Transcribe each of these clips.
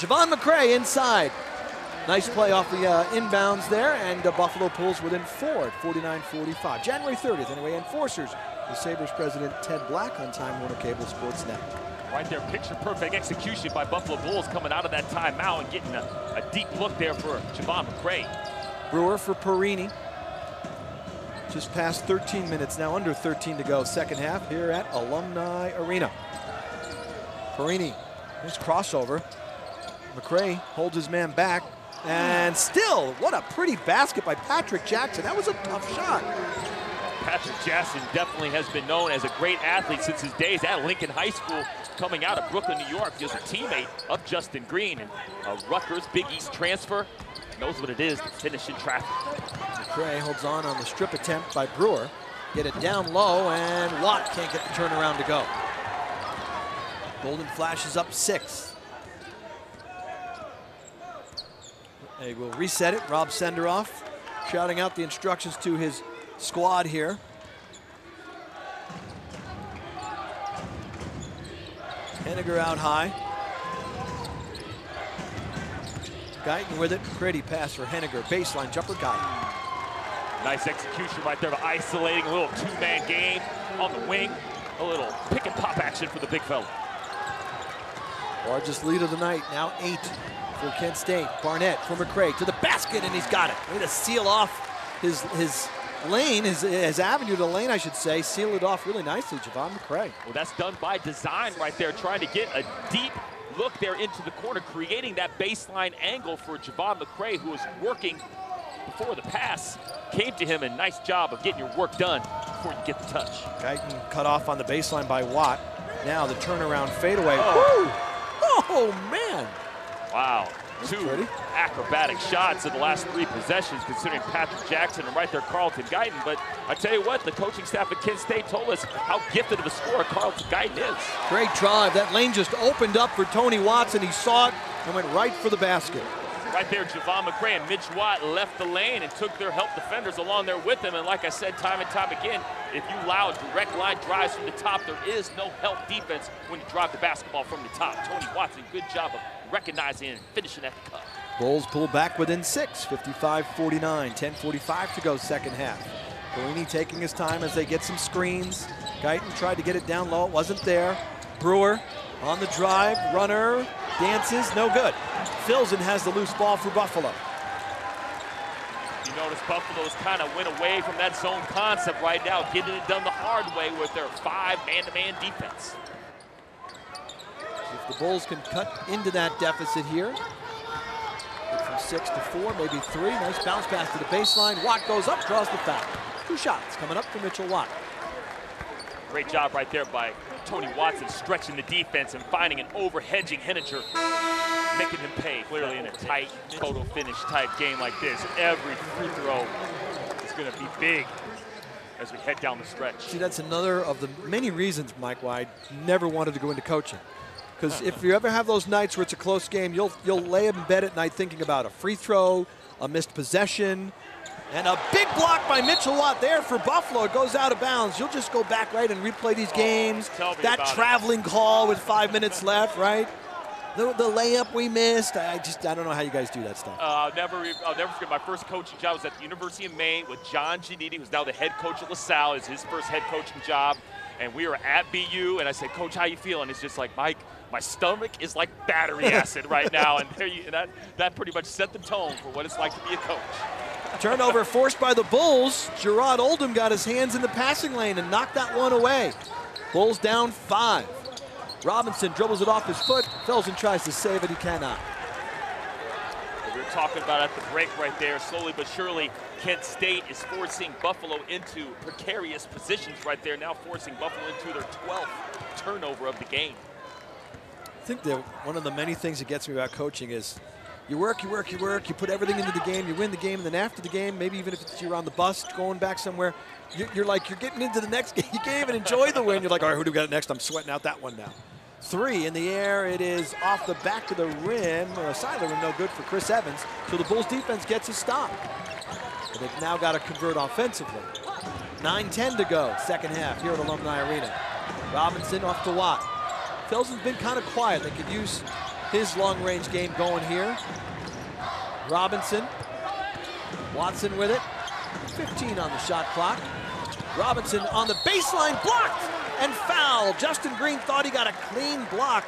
Javon McCray inside. Nice play off the inbounds there, and Buffalo pulls within 4 at 49-45. January 30th, anyway, Enforcers. The Sabres president Ted Black on Time Warner Cable Sports Net. Right there, picture-perfect execution by Buffalo Bulls coming out of that timeout and getting a deep look there for Javon McCray. Brewer for Perini. Just past 13 minutes now, under 13 to go, second half here at Alumni Arena. Perini, his crossover. McCray holds his man back, and still, what a pretty basket by Patrick Jackson. That was a tough shot. Patrick Jackson definitely has been known as a great athlete since his days at Lincoln High School, coming out of Brooklyn, New York. He was a teammate of Justin Green, and Rutgers Big East transfer. Knows what it is to finish in traffic. McCray holds on the strip attempt by Brewer. Get it down low, and Watt can't get the turnaround to go. Golden flashes up 6. They will reset it. Rob Senderoff shouting out the instructions to his squad here. Henniger out high. Guyton with it. Pretty pass for Henniger. Baseline jumper, Guyton. Nice execution right there, isolating a little two-man game on the wing. A little pick and pop action for the big fella. Largest lead of the night, now 8 for Kent State. Barnett for McCray to the basket, and he's got it. Way to seal off his lane, his avenue to lane, I should say. Seal it off really nicely, Javon McCray. Well, that's done by design right there, trying to get a deep look there into the corner, creating that baseline angle for Javon McCray, who was working before the pass came to him, and nice job of getting your work done before you get the touch. Guyton cut off on the baseline by Watt. Now the turnaround fadeaway. Oh man. Wow. That's Two pretty acrobatic shots in the last 3 possessions, considering Patrick Jackson and right there Carlton Guyton. But I tell you what, the coaching staff at Kent State told us how gifted of a scorer Carlton Guyton is. Great drive. That lane just opened up for Tony Watson. He saw it and went right for the basket. Right there, Javon McCray and Mitch Watt left the lane and took their help defenders along there with them. And like I said time and time again, if you allow direct line drives from the top, there is no help defense when you drive the basketball from the top. Tony Watson, good job of recognizing and finishing at the cup. Bulls pull back within 6, 55-49, 10:45 to go second half. Perini taking his time as they get some screens. Guyton tried to get it down low, it wasn't there. Brewer on the drive, runner, dances, no good. Filson has the loose ball for Buffalo. You notice Buffalo's kind of went away from that zone concept right now, getting it done the hard way with their 5 man-to-man defense. If the Bulls can cut into that deficit here, from 6 to 4, maybe 3. Nice bounce pass to the baseline. Watt goes up, draws the foul. 2 shots coming up for Mitchell Watt. Great job right there by Tony Watson, stretching the defense and finding an overhedging Henniger, making him pay. Clearly in a tight, total finish type game like this, every free throw is going to be big as we head down the stretch. See, that's another of the many reasons, Mike, why I never wanted to go into coaching. Because if you ever have those nights where it's a close game, you'll lay in bed at night thinking about a free throw, a missed possession, and a big block by Mitchell Watt there for Buffalo. It goes out of bounds. You'll just go back, right, and replay these games. That traveling call with 5 minutes left, right? The layup we missed. I don't know how you guys do that stuff. I'll never forget my first coaching job was at the University of Maine with John Giannini, who's now the head coach at LaSalle. It's his first head coaching job. And we were at BU, and I said, Coach, how you feeling? It's just like, Mike, my stomach is like battery acid right now. And that pretty much set the tone for what it's like to be a coach. Turnover forced by the Bulls. Gerard Oldham got his hands in the passing lane and knocked that one away. Bulls down 5. Robinson dribbles it off his foot. Filson tries to save it, he cannot. We were talking about at the break right there, slowly but surely, Kent State is forcing Buffalo into precarious positions right there, now forcing Buffalo into their 12th turnover of the game. I think that one of the many things that gets me about coaching is you work, you put everything into the game, you win the game, and then after the game, maybe even if you're on the bus going back somewhere, you're getting into the next game. You can't even enjoy the win. You're like, all right, who do we got next? I'm sweating out that one now. 3 in the air. It is off the back of the rim, or a side of the rim, no good for Chris Evans. So the Bulls defense gets a stop. But they've now got to convert offensively. 9:10 to go, second half here at Alumni Arena. Robinson off to Watt. Filson's been kind of quiet. They could use his long-range game going here. Robinson, Watson with it. 15 on the shot clock. Robinson on the baseline, blocked and fouled. Justin Green thought he got a clean block.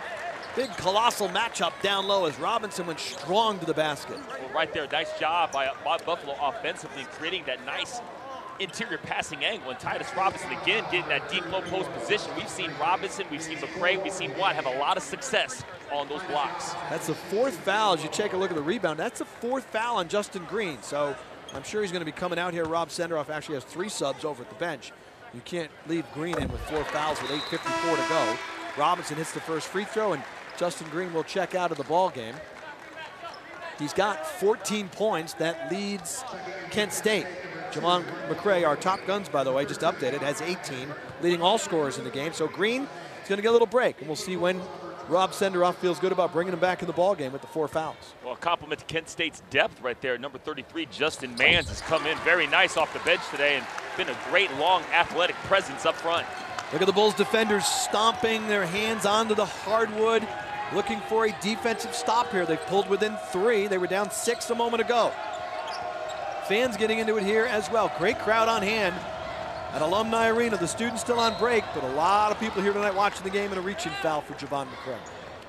Big colossal matchup down low as Robinson went strong to the basket. Well, right there, nice job by Buffalo offensively, creating that nice interior passing angle. And Titus Robinson again getting that deep low post position. We've seen Robinson, we've seen McCray, we've seen Watt have a lot of success on those blocks. That's the 4th foul. As you take a look at the rebound, that's the 4th foul on Justin Green. So I'm sure he's going to be coming out here. Rob Senderoff actually has 3 subs over at the bench. You can't leave Green in with 4 fouls with 8:54 to go. Robinson hits the first free throw, and Justin Green will check out of the ball game. He's got 14 points. That leads Kent State. Javon McCray, our top guns, by the way, just updated, has 18, leading all scorers in the game. So Green is going to get a little break, and we'll see when Rob Senderoff feels good about bringing him back in the ball game with the 4 fouls. Well, a compliment to Kent State's depth right there. Number 33, Justin Mans, has come in very nice off the bench today and been a great, long, athletic presence up front. Look at the Bulls defenders stomping their hands onto the hardwood, looking for a defensive stop here. They've pulled within 3. They were down 6 a moment ago. Fans getting into it here as well. Great crowd on hand at Alumni Arena. The students still on break, but a lot of people here tonight watching the game, and a reaching foul for Javon McCray.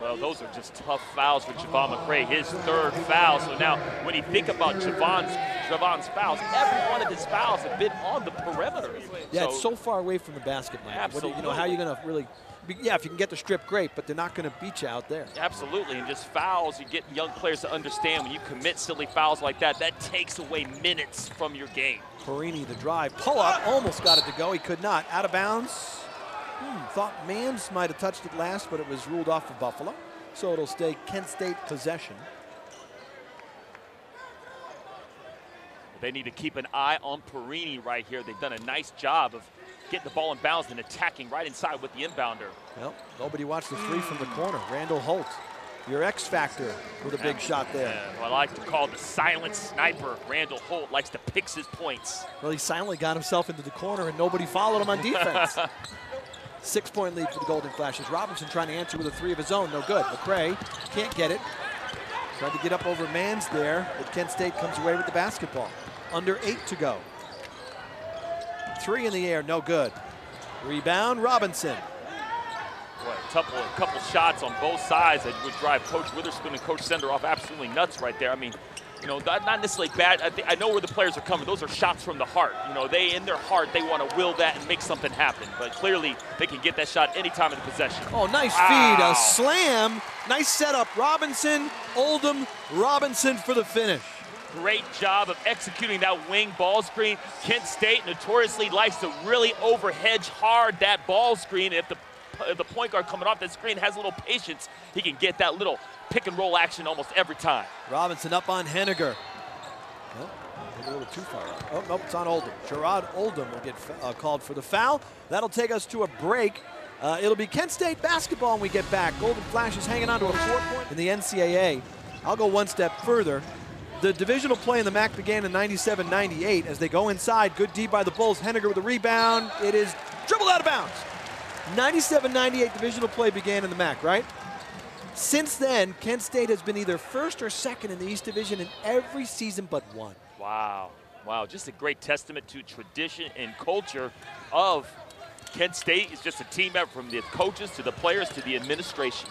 Well, those are just tough fouls for Javon McCray, his 3rd foul. So now when you think about Javon's fouls, every one of his fouls have been on the perimeter. Yeah, it's so far away from the basket, Mike. Absolutely. How are you going to really, yeah, if you can get the strip, great, but they're not going to beat you out there. Absolutely, and just fouls, you get young players to understand when you commit silly fouls like that, that takes away minutes from your game. Perini, the drive, pull up, almost got it to go. He could not. Out of bounds. Thought Mans might have touched it last, but it was ruled off of Buffalo. So it'll stay Kent State possession. They need to keep an eye on Perini right here. They've done a nice job of getting the ball in bounds and attacking right inside with the inbounder. Well, nobody watched the 3 from the corner. Randall Holt, your X factor with a big shot there. Yeah, well, I like to call the silent sniper. Randall Holt likes to pick his points. Well, he silently got himself into the corner and nobody followed him on defense. 6-point lead for the Golden Flashes. Robinson trying to answer with a 3 of his own. No good. McCray can't get it. Tried to get up over Mans there, but Kent State comes away with the basketball. Under 8 to go. 3 in the air, no good. Rebound, Robinson. Boy, a couple shots on both sides that would drive Coach Witherspoon and Coach Senderoff absolutely nuts right there. I mean, you know, not necessarily bad. I know where the players are coming. Those are shots from the heart. You know, they, in their heart, they want to will that and make something happen. But clearly, they can get that shot anytime in the possession. Oh, nice feed, a slam. Nice setup. Robinson, Oldham, Robinson for the finish. Great job of executing that wing ball screen. Kent State notoriously likes to really overhedge hard that ball screen. If the point guard coming off that screen has a little patience, he can get that little pick and roll action almost every time. Robinson up on Henniger. Oh, a little too far up. Oh, nope, it's on Oldham. Gerard Oldham will get called for the foul. That'll take us to a break. It'll be Kent State basketball when we get back. Golden Flashes hanging on to a 4-point in the NCAA. I'll go one step further. The divisional play in the MAC began in 97-98 as they go inside. Good D by the Bulls. Henniger with a rebound. It is dribbled out of bounds. 97-98 divisional play began in the MAC, right? Since then, Kent State has been either first or second in the East Division in every season but one. Wow. Wow, just a great testament to tradition and culture of Kent State. It's just a team effort from the coaches to the players to the administration.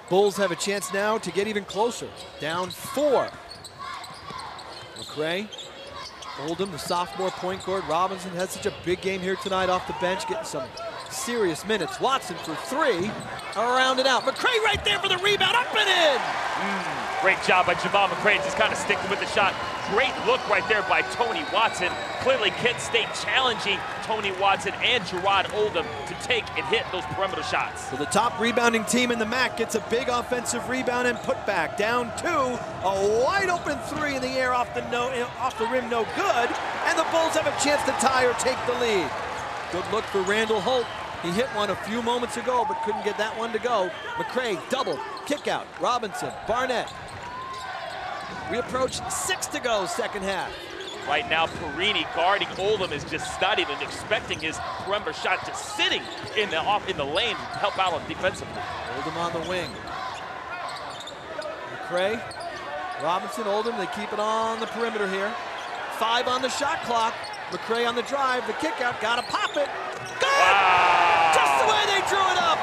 Bulls have a chance now to get even closer. Down 4. McCray, Oldham, the sophomore point guard. Robinson had such a big game here tonight off the bench, getting some serious minutes. Watson for 3, around and out. McCray right there for the rebound, up and in! Great job by Javon McCray, just kind of sticking with the shot. Great look right there by Tony Watson. Clearly Kent State challenging Tony Watson and Gerard Oldham to take and hit those perimeter shots. So the top rebounding team in the MAC gets a big offensive rebound and put back. Down 2, a wide open 3 in the air off the rim, no good. And the Bulls have a chance to tie or take the lead. Good look for Randall Holt. He hit one a few moments ago, but couldn't get that one to go. McCray doubled, kick out. Robinson, Barnett. We approach 6 to go, second half. Right now, Perini guarding Oldham is just not even expecting his perimeter shot, just sitting in the lane to help out on defensively. Oldham on the wing. McCray, Robinson, Oldham, they keep it on the perimeter here. 5 on the shot clock. McCray on the drive, the kick out, gotta pop it. Good! Wow. Just the way they drew it up.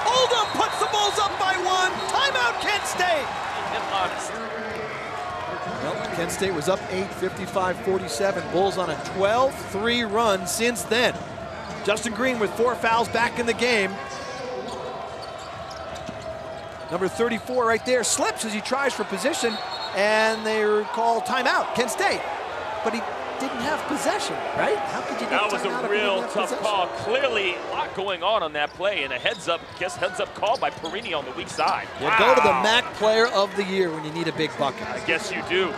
Oldham puts the Bulls up by 1. Timeout, Kent State. Honest. Well, Kent State was up 8, 55-47. Bulls on a 12-3 run since then. Justin Green with 4 fouls back in the game. Number 34 right there slips as he tries for position, and they call timeout, Kent State. But he didn't have possession, right? How could you get That was timeout a if he didn't real have tough possession? call. Clearly, a lot going on that play, and a heads-up call by Perini on the weak side. You go to the MAC Player of the Year when you need a big bucket. I guess you do.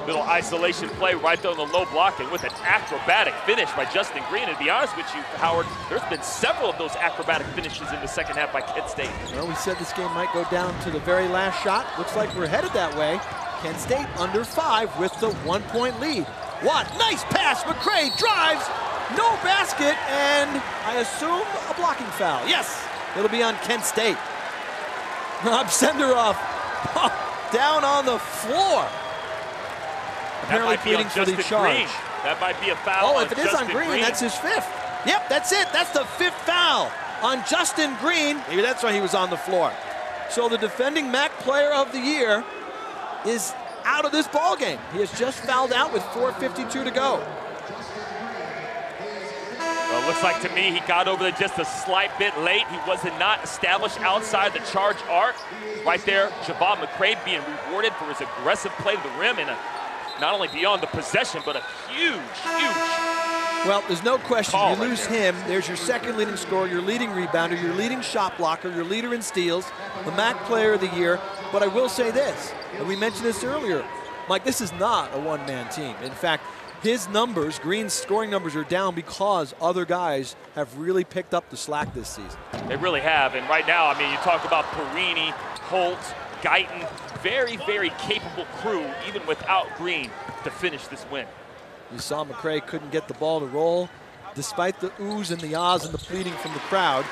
Little isolation play right there on the low block, and with an acrobatic finish by Justin Green. And to be honest with you, Howard, there's been several of those acrobatic finishes in the second half by Kent State. Well, we said this game might go down to the very last shot. Looks like we're headed that way. Kent State under 5 with the 1-point lead. Watt, nice pass. McCray drives, no basket, and I assume a blocking foul. Yes, it'll be on Kent State. Rob Senderoff down on the floor. Apparently pleading for the charge. Green. That might be a foul. Oh, if it is on Green, that's his 5th. Yep, that's it. That's the 5th foul on Justin Green. Maybe that's why he was on the floor. So the defending MAC Player of the Year is out of this ball game. He has just fouled out with 4:52 to go. Well, it looks like to me he got over there just a slight bit late. He was not established outside the charge arc. Right there, Javon McCray being rewarded for his aggressive play to the rim and not only beyond the possession, but a huge. Well, there's no question. Call You lose him, there's your second leading scorer, your leading rebounder, your leading shot blocker, your leader in steals, the MAC Player of the Year. But I will say this, and we mentioned this earlier, Mike, this is not a one-man team. In fact, his numbers, Green's scoring numbers, are down because other guys have really picked up the slack this season. They really have, and right now, I mean, you talk about Perini, Holt, Guyton, very, very capable crew, even without Green, to finish this win. You saw McCray couldn't get the ball to roll, despite the oohs and the ahs and the pleading from the crowd.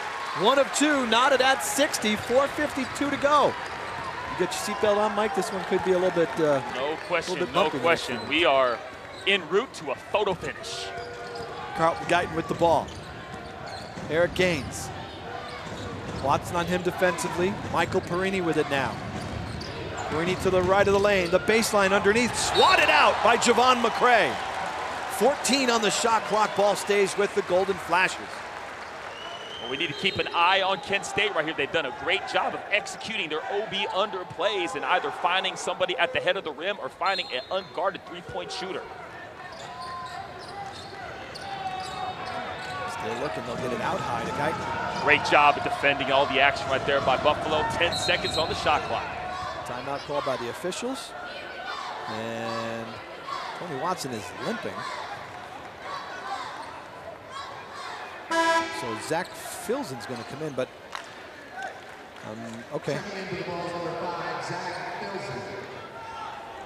1 of 2, knotted at 60, 4:52 to go. You get your seatbelt on, Mike? This one could be a little bit No question, no question. We are en route to a photo finish. Carlton Guyton with the ball. Eric Gaines. Watson on him defensively. Michael Perini with it now. Perini to the right of the lane. The baseline underneath. Swatted out by Javon McCray. 14 on the shot clock. Ball stays with the Golden Flashes. Well, we need to keep an eye on Kent State right here. They've done a great job of executing their OB under plays and either finding somebody at the head of the rim or finding an unguarded three-point shooter. Still looking, they'll get it out high to Guyton. Great job of defending all the action right there by Buffalo. 10 seconds on the shot clock. Timeout called by the officials. And Tony Watson is limping. So Zach Filzen's going to come in, but okay.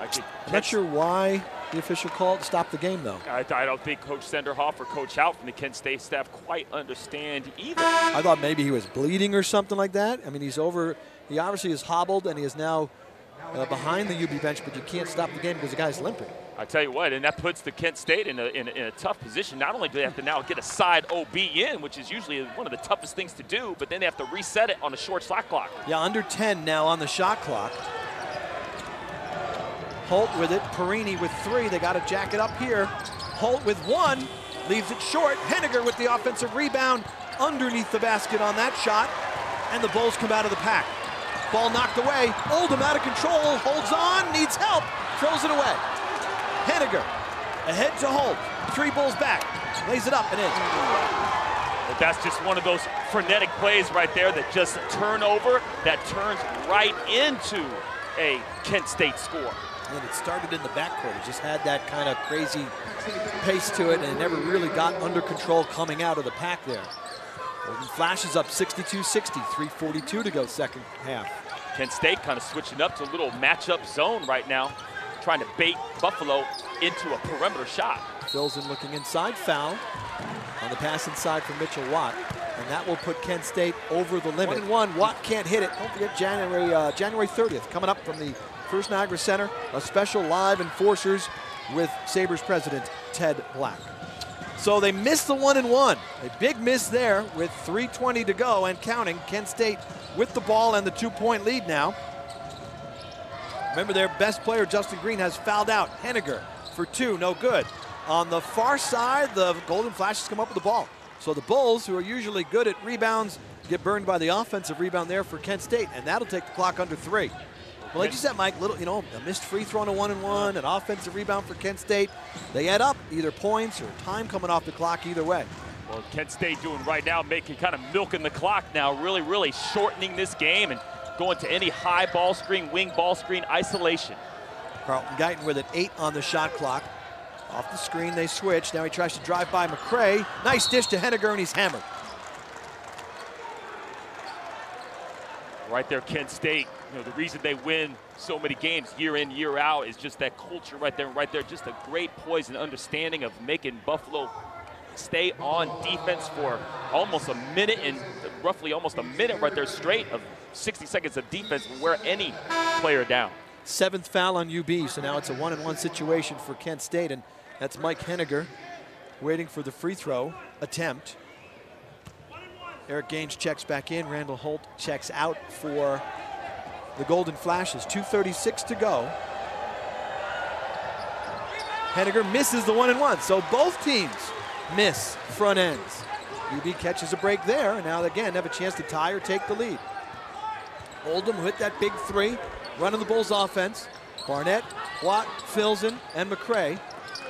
I'm not sure why the official called to stop the game, though. I don't think Coach Senderhoff or Coach Hout from the Kent State staff quite understand either. I thought maybe he was bleeding or something like that. I mean, he's over. He obviously is hobbled, and he is now behind the UB bench, but you can't stop the game because the guy's limping. I tell you what, and that puts the Kent State in a tough position. Not only do they have to now get a side OB in, which is usually one of the toughest things to do, but then they have to reset it on a short shot clock. Yeah, under 10 now on the shot clock. Holt with it, Perini with 3. They got to jack it up here. Holt with 1, leaves it short. Henniger with the offensive rebound underneath the basket on that shot, and the Bulls come out of the pack. Ball knocked away. Oldham out of control, holds on, needs help, throws it away. Henniger ahead to Holt. 3 Bulls back, lays it up and in. But that's just one of those frenetic plays right there that just turnover that turns right into a Kent State score. And it started in the backcourt. It just had that kind of crazy pace to it, and it never really got under control coming out of the pack there. Golden Flashes up 62-60, 3:42 to go second half. Kent State kind of switching up to a little matchup zone right now, trying to bait Buffalo into a perimeter shot. Filzen looking inside, foul on the pass inside from Mitchell Watt. and that will put Kent State over the limit. 1-1, Watt can't hit it. Don't forget January 30th, coming up from the First Niagara Center, a special live Enforcers with Sabres president Ted Black. So they missed the 1-1. A big miss there with 3:20 to go and counting. Kent State with the ball and the 2-point lead now. Remember, their best player, Justin Green, has fouled out. Henniger for 2, no good. On the far side, the Golden Flashes come up with the ball. So the Bulls, who are usually good at rebounds, get burned by the offensive rebound there for Kent State, and that'll take the clock under 3. Well, like you said, Mike, a missed free throw on a 1-1, an offensive rebound for Kent State. They add up, either points or time coming off the clock, either way. Well, Kent State doing right now, milking the clock now, really shortening this game and going to any high ball screen, wing ball screen, isolation. Carlton Guyton with an 8 on the shot clock. Off the screen, they switch. Now he tries to drive by McCray. Nice dish to Henniger, and he's hammered. Right there, Kent State, the reason they win so many games year in, year out is just that culture right there, just a great poise and understanding of making Buffalo stay on defense for almost a minute and roughly almost a minute right there straight of 60 seconds of defense will wear any player down. 7th foul on UB, so now it's a 1-1 situation for Kent State, and that's Mike Henniger waiting for the free throw attempt. Eric Gaines checks back in. Randall Holt checks out for the Golden Flashes. 2:36 to go. Henniger misses the 1-1, so both teams miss front ends. UB catches a break there, and now again have a chance to tie or take the lead. Oldham hit that big 3, running the Bulls offense. Barnett, Watt, Filzen, and McCray.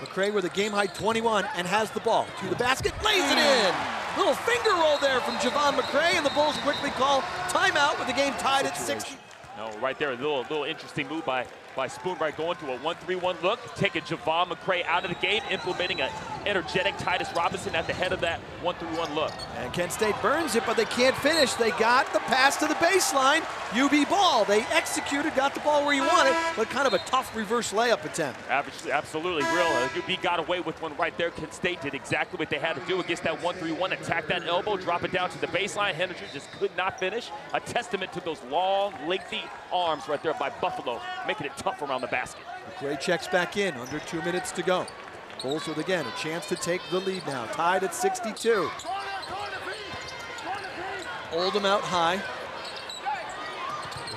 McCray with a game-high 21 and has the ball. To the basket, lays it in! Little finger roll there from Javon McCray, and the Bulls quickly call timeout with the game tied at 60. No, right there, a little interesting move by Spoonbright going to a 1-3-1 look, taking Javon McCray out of the game, implementing an energetic Titus Robinson at the head of that 1-3-1 look. And Kent State burns it, but they can't finish. They got the pass to the baseline. UB ball. They executed, got the ball where you want it, but kind of a tough reverse layup attempt. Absolutely real. UB got away with one right there. Kent State did exactly what they had to do against that 1-3-1, attack that elbow, drop it down to the baseline. Henniger just could not finish. A testament to those long, lengthy arms right there by Buffalo, making it tough around the basket. McCray checks back in, under 2 minutes to go. Bulls with, again, a chance to take the lead now, tied at 62. Oldham out high.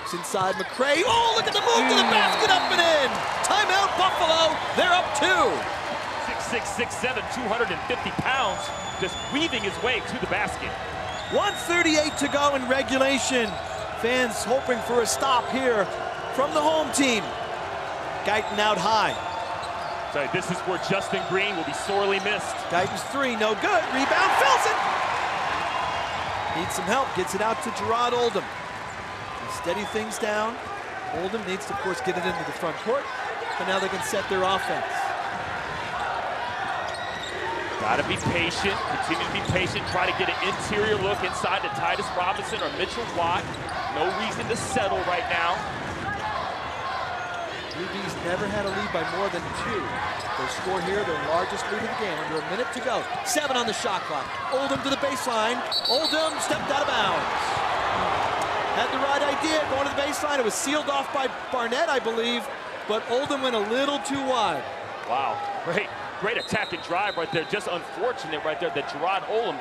It's inside McCray. Oh, look at the move to the basket, up and in. Timeout, Buffalo. They're up 2. 6'6", 6'7", 250 pounds, just weaving his way to the basket. 1:38 to go in regulation. Fans hoping for a stop here from the home team. Guyton out high. So this is where Justin Green will be sorely missed. Guyton's 3, no good. Rebound, Filzen. Needs some help, gets it out to Gerard Oldham. Steady things down. Oldham needs to, of course, get it into the front court, but now they can set their offense. Got to be patient, continue to be patient, try to get an interior look inside to Titus Robinson or Mitchell Watt. No reason to settle right now. UB's never had a lead by more than 2. They score here, their largest lead of the game, under a minute to go. 7 on the shot clock. Oldham to the baseline. Oldham stepped out of bounds. Had the right idea, going to the baseline. It was sealed off by Barnett, I believe, but Oldham went a little too wide. Wow, great attack and drive right there. Just unfortunate right there that Gerard Oldham,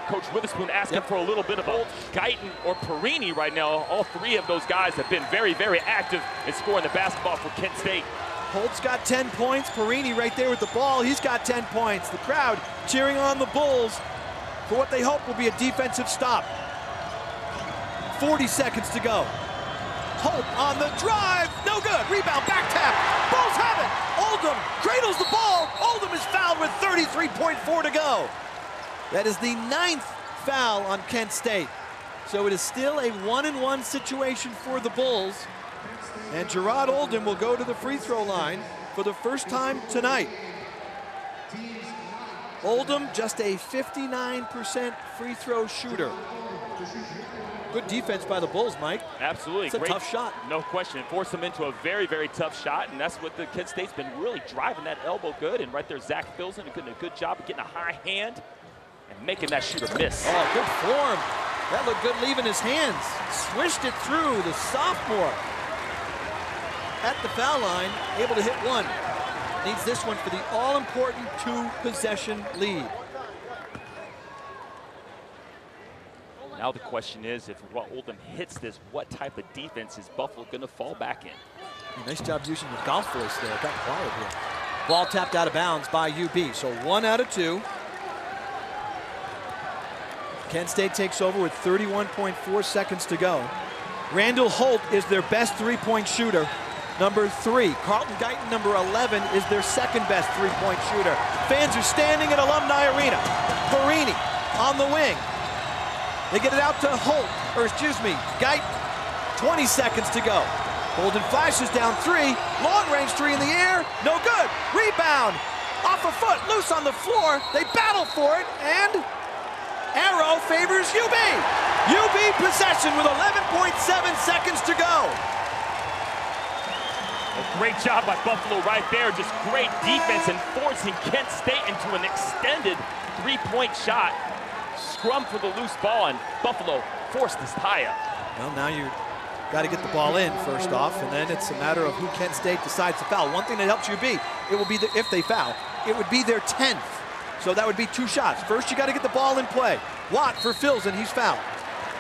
Coach Witherspoon asking for a little bit of Holt, Guyton, or Perini right now. All 3 of those guys have been very, very active in scoring the basketball for Kent State. Holt's got 10 points. Perini right there with the ball. He's got 10 points. The crowd cheering on the Bulls for what they hope will be a defensive stop. 40 seconds to go. Holt on the drive. No good. Rebound, back tap. Bulls have it. Oldham cradles the ball. Oldham is fouled with 33.4 to go. That is the 9th foul on Kent State. So it is still a 1-1 situation for the Bulls. And Gerard Oldham will go to the free throw line for the first time tonight. Oldham, just a 59% free throw shooter. Good defense by the Bulls, Mike. Absolutely. It's a tough shot. No question. It forced them into a very, very tough shot, and that's what the Kent State's been really driving that elbow good. And right there, Zach Filzen doing a good job of getting a high hand and making that shooter miss. Oh, good form. That looked good leaving his hands. Swished it through, the sophomore. At the foul line, able to hit one. Needs this one for the all-important 2-possession lead. Now the question is, if Oldham hits this, what type of defense is Buffalo going to fall back in? Nice job using the golf voice there. Got quiet here. Ball tapped out of bounds by UB. So 1 out of 2. Kent State takes over with 31.4 seconds to go. Randall Holt is their best three-point shooter, number 3. Carlton Guyton, number 11, is their second best three-point shooter. Fans are standing at Alumni Arena. Perini on the wing. They get it out to Holt, or excuse me, Guyton. 20 seconds to go. Holden flashes down 3, long-range 3 in the air, no good. Rebound, off a foot, loose on the floor. They battle for it, and arrow favors UB. UB possession with 11.7 seconds to go. A great job by Buffalo right there. Just great defense and forcing Kent State into an extended 3-point shot. Scrum for the loose ball, and Buffalo forced this tie-up. Well, now you got to get the ball in first off, and then it's a matter of who Kent State decides to foul. One thing that helps UB, it will be if they foul, it would be their 10th. So that would be 2 shots. First, you got to get the ball in play. Watt for Filson, he's fouled.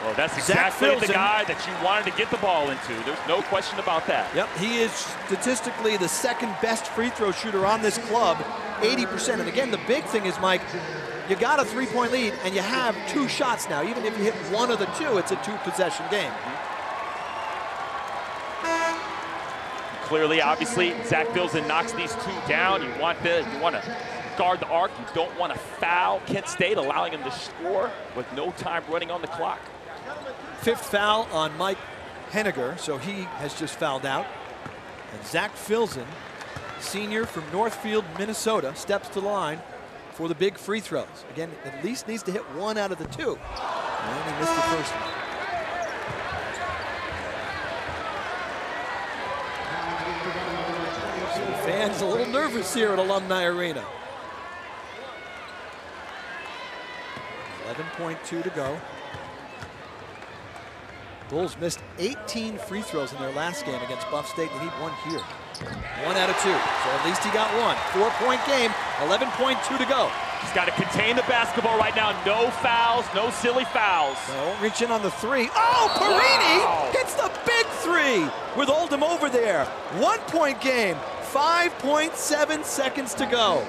Well, that's exactly the guy that you wanted to get the ball into. There's no question about that. Yep, he is statistically the second best free throw shooter on this club, 80%. And again, the big thing is, Mike, you got a 3-point lead and you have 2 shots now. Even if you hit one of the 2, it's a 2-possession game. Clearly, obviously, Zach Filson knocks these 2 down. You want to guard the arc. You don't want to foul Kent State, allowing him to score with no time running on the clock. 5th foul on Mike Henniger, so he has just fouled out. And Zach Filson, senior from Northfield, Minnesota, steps to the line for the big free throws. Again, at least needs to hit 1 out of the 2. And he missed the first one. So the fans a little nervous here at Alumni Arena. 11.2 to go. Bulls missed 18 free throws in their last game against Buff State. They need 1 here. 1 out of 2. So at least he got 1. 4-point game, 11.2 to go. He's got to contain the basketball right now. No fouls, no silly fouls. They won't reach in on the 3. Oh, Perini hits the big 3 with Oldham over there. 1-point game, 5.7 seconds to go.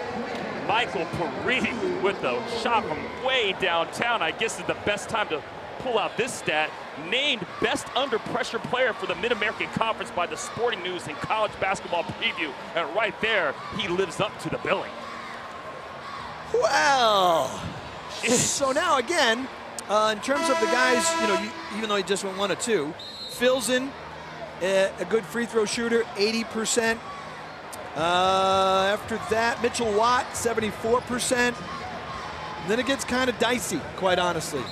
Michael Perini with the shot from way downtown. I guess is the best time to pull out this stat. Named best under pressure player for the Mid-American Conference by the Sporting News and College Basketball Preview. And right there, he lives up to the billing. Well, so now again, in terms of the guys, even though he just went 1 of 2, Filson, a good free throw shooter, 80%. After that, Mitchell Watt, 74%. And then it gets kind of dicey, quite honestly.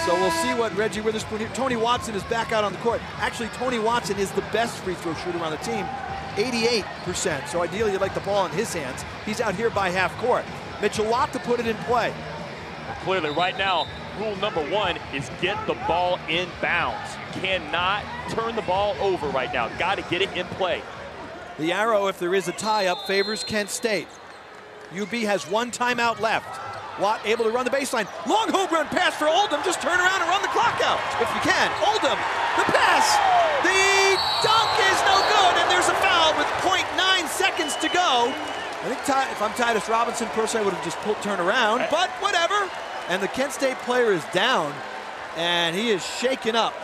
So we'll see what Reggie Witherspoon here. Tony Watson is back out on the court. Actually, Tony Watson is the best free throw shooter on the team, 88%. So ideally, you'd like the ball in his hands. He's out here by half court. Mitchell Watt to put it in play. Clearly, right now, rule number 1 is get the ball in bounds. You cannot turn the ball over right now. Got to get it in play. The arrow, if there is a tie-up, favors Kent State. UB has 1 timeout left. Watt able to run the baseline. Long home run pass for Oldham. Just turn around and run the clock out if you can. Oldham, the pass. The dunk is no good, and there's a foul with 0.9 seconds to go. I think if I'm Titus Robinson, personally, I would have just turned around, but whatever. And the Kent State player is down, and he is shaken up.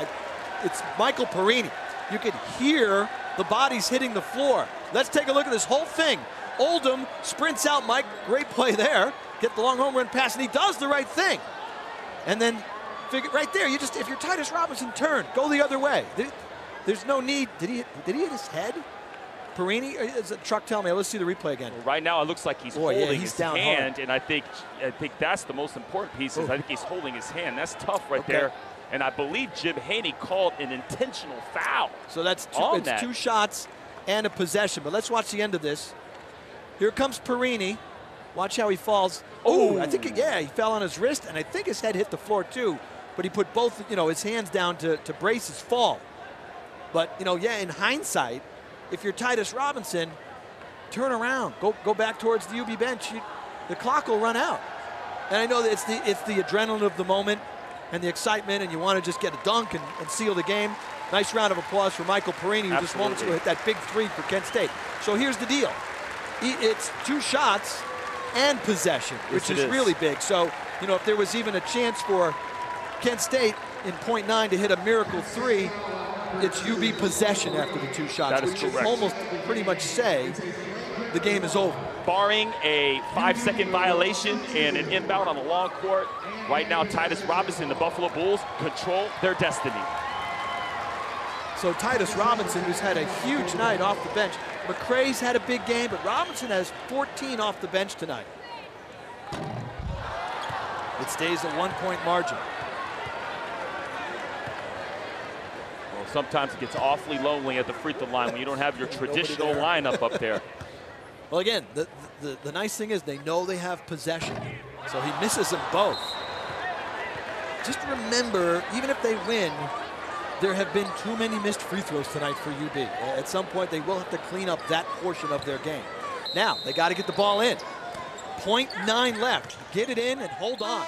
It's Michael Perini. You can hear the bodies hitting the floor. Let's take a look at this whole thing. Oldham sprints out, Mike. Great play there. Get the long home run pass, and he does the right thing. And then, right there, if you're Titus Robinson, turn, go the other way. There's no need. Did he hit his head? Perini? Is it Truck? Tell me. Let's see the replay again. Well, right now, it looks like he's holding his down hand, hard. and I think that's the most important piece. Is I think he's holding his hand. That's tough right there. And I believe Jim Haney called an intentional foul. So that's 2 shots and a possession. But let's watch the end of this. Here comes Perini. Watch how he falls. Oh, I think, he fell on his wrist, and I think his head hit the floor too. But he put both, his hands down to brace his fall. But, in hindsight, if you're Titus Robinson, turn around, go back towards the UB bench. The clock will run out. And I know that it's the adrenaline of the moment and the excitement, and you want to just get a dunk and seal the game. Nice round of applause for Michael Perini, who just moments ago hit that big three for Kent State. So here's the deal. It's 2 shots and possession, which is really big. So, if there was even a chance for Kent State in .9 to hit a miracle 3, it's UB possession after the 2 shots, which would almost pretty much say the game is over. Barring a 5-second violation and an inbound on the long court, right now Titus Robinson, the Buffalo Bulls, control their destiny. So Titus Robinson, who's had a huge night off the bench. McCrae's had a big game, but Robinson has 14 off the bench tonight. It stays a 1-point margin. Well, sometimes it gets awfully lonely at the free throw line when you don't have your traditional lineup up there. Well, again, the nice thing is they know they have possession, so he misses them both. Just remember, even if they win, there have been too many missed free throws tonight for UB. At some point, they will have to clean up that portion of their game. Now, they got to get the ball in. .9 left. Get it in and hold on.